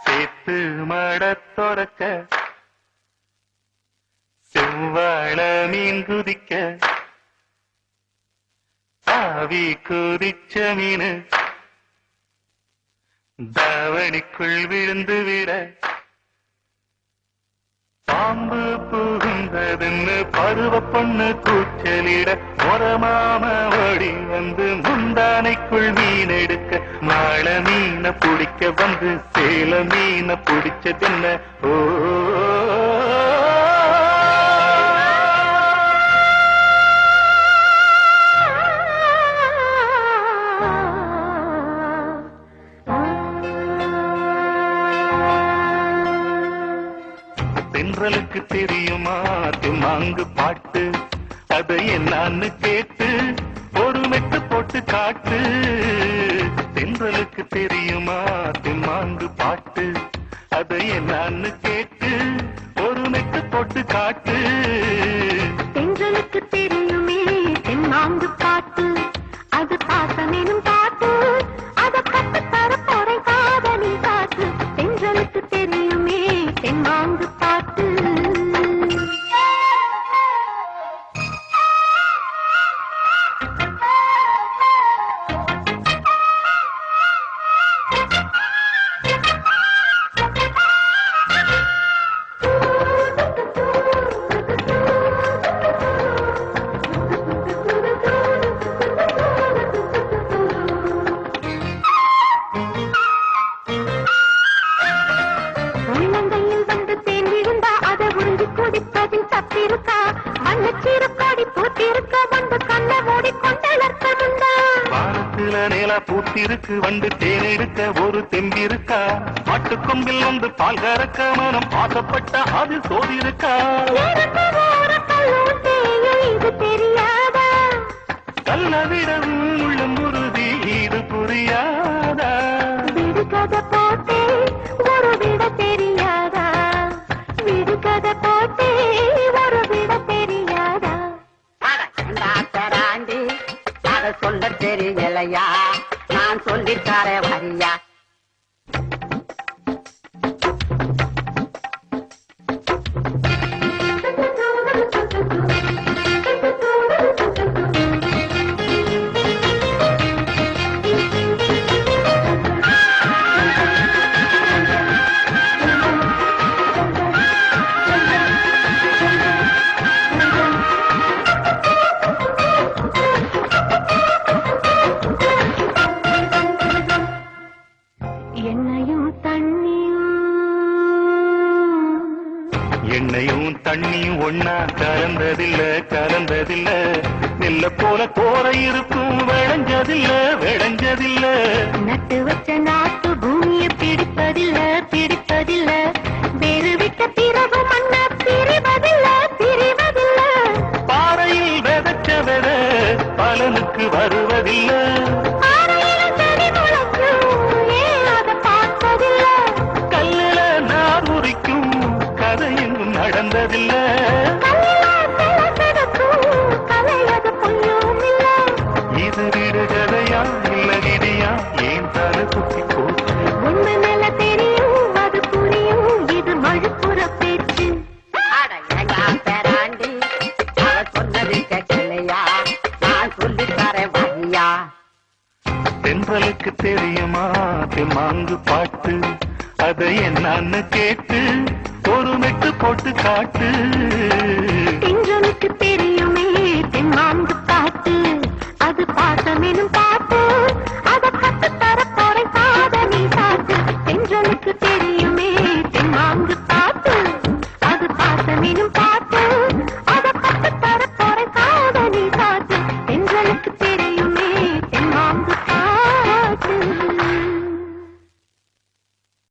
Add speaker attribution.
Speaker 1: சேத்து மடத்தொடக்க செவ்வாழ மீன் குதிக்க ஆவி குதிச்ச மீனு தாவணிக்குள் விழுந்து விட பாம்பு புகுந்ததுன்னு பருவ பொண்ணு கூச்சலிட ஒரமாம ஓடி வந்து முந்தானைக்குள் மீன் எடுக்க மாள மீனை பிடிக்க வந்து சேல மீனை பிடிச்சதென்ன ஓ தென்றலுக்கு தெரியுமா திமாங்கு பாட்டு அது என்னன்னு கேட்டு ஒரு மெட்டு போட்டு காட்டு தென்றலுக்கு தெரியுமா திமாங்கு பாட்டு அது என்னன்னு கேட்டு ஒரு மெட்டு போட்டு காட்டு
Speaker 2: தென்றலுக்கு தெரியுமே தெம்மாங்கு பாட்டு அது பாசமேனும் பாட்டு அதை கட்டு தர போறேன் காதலி காட்டு தென்றலுக்கு தெரியுமே தெம்மாங்கு பாட்டு
Speaker 1: பூத்திருக்கு வந்து தேனெடுக்க ஒரு தெம்பிருக்கா மாட்டுக்கொம்பில் வந்து பால் கறக்க மனம் ஆசைப்பட்ட அது சோதிருக்கா
Speaker 2: இது தெரியாதா
Speaker 1: கல்ல விடவும் உள்ள முருதி இது புரியாதா
Speaker 2: விடுகதை போட்டே ஒரு விட தெரியாதா விடுகதை போட்டே ஒரு விட தெரியாதா
Speaker 3: அதை சொல்ல தெரியலையா நான் சொல்லித்தார வரியா
Speaker 1: எண்ணெயும் தண்ணியும் ஒன்னா கலந்ததில்ல நெல்ல போல கோர இருக்கும் விளைஞ்சதில்ல
Speaker 2: நட்டு வச்ச நாட்டு பூமியை பிடிப்பதில்ல வேறு விட்ட பிறகு மண்ண பிரிவதில்ல
Speaker 1: பாறையில் விதைச்ச வித பலனுக்கு வருவதில்லை கல்லுல நான் முறிக்கும் கதை எங்கும் நடந்ததில்ல இது வீடு கதையா இல்ல விதியா ஏன் தலை சுத்தி போச்சு
Speaker 2: உண்மை மேல தெரியும் அது புரியும் இது மழுப்புற பேச்சு
Speaker 3: பேராண்டி அவ சொன்னது கேட்கலையா நான் சொல்லித்தார வரியா
Speaker 1: தென்றலுக்கு தெரியுமா திமாங்கு பாட்டு அதை என்னன்னு கேட்டு ஒரு மெட்டு போட்டு காட்டு
Speaker 2: தென்றலுக்கு தெரியுமே தெம்மாங்கு பாட்டு